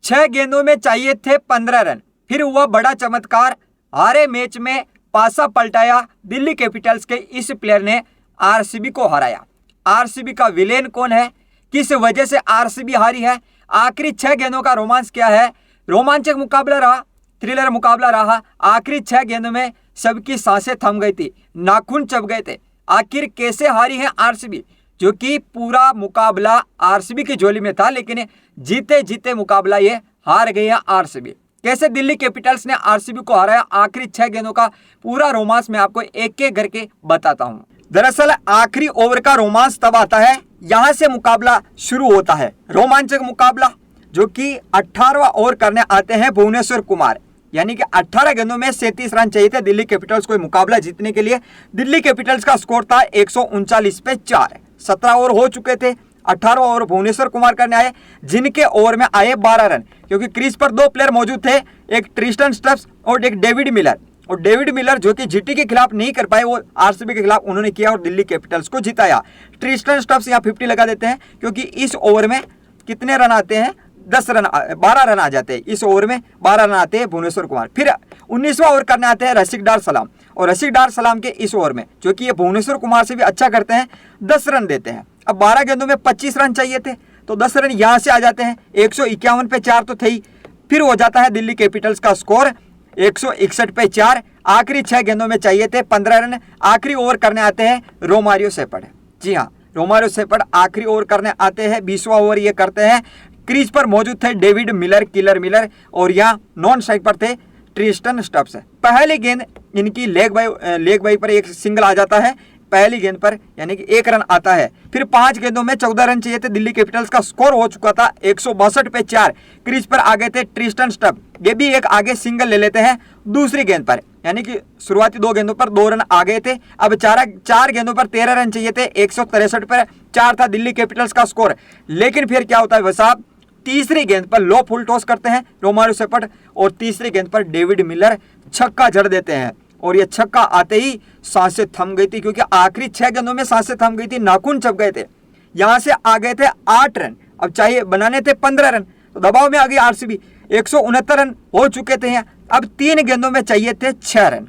6 गेंदों में चाहिए थे 15 रन, फिर हुआ बड़ा चमत्कार, हारे मैच में पासा पलटाया, दिल्ली कैपिटल्स के इस प्लेयर ने आरसीबी को हराया। आरसीबी का विलेन कौन है, किस वजह से आरसीबी हारी है, आखिरी 6 गेंदों का रोमांस क्या है। रोमांचक मुकाबला रहा, थ्रिलर मुकाबला रहा। आखिरी 6 गेंदों में सबकी सांसें थम गई थी, नाखून चब गए थे। आखिर कैसे हारी है आरसीबी, जो कि पूरा मुकाबला आरसीबी की झोली में था, लेकिन जीते जीते मुकाबला ये हार गई है आरसीबी। कैसे दिल्ली कैपिटल्स ने आरसीबी को हराया, आखिरी 6 गेंदों का पूरा रोमांस मैं आपको एक एक करके बताता हूं। दरअसल आखिरी ओवर का रोमांस तब आता है, यहां से मुकाबला शुरू होता है। रोमांचक मुकाबला, जो कि 18वां ओवर करने आते हैं भुवनेश्वर कुमार, यानी कि 18 गेंदों में 37 रन चाहिए थे दिल्ली कैपिटल्स को मुकाबला जीतने के लिए। दिल्ली कैपिटल्स का स्कोर था 139 पे 4। 17 ओवर हो चुके थे, 18वां ओवर भुवनेश्वर कुमार करने आए, जिनके ओवर में आए 12 रन, क्योंकि क्रीज पर 2 प्लेयर मौजूद थे, एक ट्रिस्टन स्टब्स और एक डेविड मिलर। और डेविड मिलर जो कि जीटी के खिलाफ नहीं कर पाए, वो आरसीबी के खिलाफ उन्होंने किया और दिल्ली कैपिटल्स को जिताया। ट्रिस्टन स्टब्स यहाँ 50 लगा देते हैं, क्योंकि इस ओवर में कितने रन आते हैं, 12 रन आ जाते हैं। इस ओवर में 12 रन आते हैं भुवनेश्वर कुमार। फिर 19वां ओवर करने आते हैं रशीक डार सलाम, और रशीक डार सलाम के इस ओवर में, जो कि ये भुवनेश्वर कुमार से भी अच्छा करते हैं, 10 रन देते हैं। अब 12 गेंदों में 25 रन चाहिए थे, तो 10 रन यहाँ से आ जाते हैं। 151 पे 4 तो थे ही। फिर हो जाता है दिल्ली कैपिटल्स का स्कोर 161 पे 4। आखिरी 6 गेंदों में चाहिए थे 15 रन। आखिरी ओवर करने आते हैं रोमारियो सेपड़। जी हाँ, रोमारियो सेपड़ आखिरी ओवर करने आते हैं, 20वां ओवर ये करते हैं। क्रीज पर मौजूद थे डेविड मिलर, किलर मिलर, और यहाँ नॉन स्ट्राइक पर थे ट्रिस्टन स्टब्स। पहली गेंद इनकी लेग बाई पर एक सिंगल आ जाता है, पहली गेंद पर, यानी कि 1 रन आता है। फिर 5 गेंदों में 14 रन चाहिए थे, दिल्ली कैपिटल्स का स्कोर हो चुका था 162 पे 4। क्रीज पर आ गए थे ट्रिस्टन स्टब, ये भी एक आगे सिंगल ले लेते हैं दूसरी गेंद पर, यानी कि शुरुआती 2 गेंदों पर 2 रन आ गए थे। अब 4 गेंदों पर 13 रन चाहिए थे, 163 पर 4 था दिल्ली कैपिटल्स का स्कोर। लेकिन फिर क्या होता है भाई साहब, तीसरी गेंद पर लो फुल टॉस करते हैं रोमारियो सेपड़, और तीसरी गेंद पर डेविड मिलर छक्का जड़ देते हैं, और ये छक्का आते ही सांसें थम गई थी, क्योंकि आखिरी 6 गेंदों में सांसें थम गई थी, नाखून चब गए थे। यहां से आ गए थे 8 रन, अब चाहिए बनाने थे 15 रन, तो दबाव में आ गई आरसीबी। 169 रन हो चुके थे यहाँ, अब 3 गेंदों में चाहिए थे 6 रन।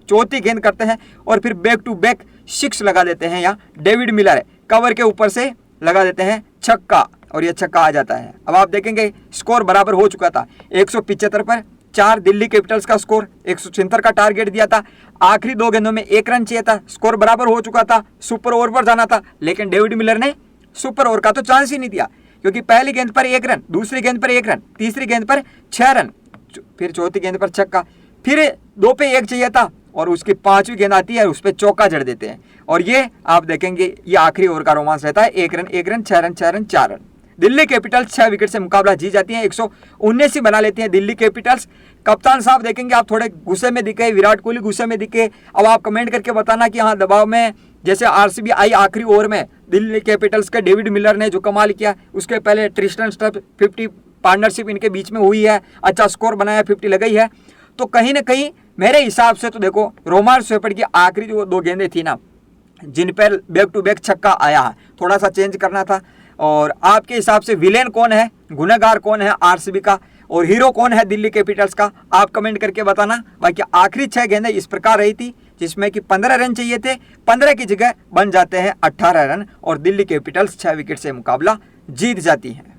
चौथी गेंद करते हैं और फिर बैक टू बैक 6 लगा देते हैं। यहाँ डेविड मिलर कवर के ऊपर से लगा देते हैं छक्का, और यह छक्का आ जाता है। अब आप देखेंगे स्कोर बराबर हो चुका था, 175 पर 4 दिल्ली कैपिटल्स का स्कोर, 176 का टारगेट दिया था। आखिरी 2 गेंदों में 1 रन चाहिए था, स्कोर बराबर हो चुका था, सुपर ओवर पर जाना था, लेकिन डेविड मिलर ने सुपर ओवर का तो चांस ही नहीं दिया, क्योंकि पहली गेंद पर 1 रन, दूसरी गेंद पर 1 रन, तीसरी गेंद पर 6 रन, फिर चौथी गेंद पर छक्का, फिर 2 पे 1 चाहिए था, और उसकी 5वीं गेंद आती है, उस पर चौका जड़ देते हैं। और ये आप देखेंगे, ये आखिरी ओवर का रोमांस रहता है, 1 run 1 run 6 run 6 run 4 run. Delhi Capitals 6 wicket से मुकाबला जीत जाती है, 119 ही बना लेती है दिल्ली कैपिटल्स। कप्तान साहब देखेंगे आप थोड़े गुस्से में दिखे, विराट कोहली गुस्से में दिखे। अब आप कमेंट करके बताना कि हाँ, दबाव में जैसे आरसीबी आई आखिरी ओवर में, दिल्ली कैपिटल्स के डेविड मिलर ने जो कमाल किया, उसके पहले ट्रिस्टन स्टब्स 50 पार्टनरशिप इनके बीच में हुई है, अच्छा स्कोर बनाया, 50 लगाई है। तो कहीं ना कहीं मेरे हिसाब से तो देखो, रोमारियो सेपड़ की आखिरी जो 2 गेंदें थी ना, जिन पर बैक टू बैक छक्का आया, थोड़ा सा चेंज करना था। और आपके हिसाब से विलेन कौन है, गुनहगार कौन है आरसीबी का, और हीरो कौन है दिल्ली कैपिटल्स का, आप कमेंट करके बताना। बाकी आखिरी 6 गेंदें इस प्रकार रही थी, जिसमें कि 15 रन चाहिए थे, 15 की जगह बन जाते हैं 18 रन, और दिल्ली कैपिटल्स 6 विकेट से मुकाबला जीत जाती है।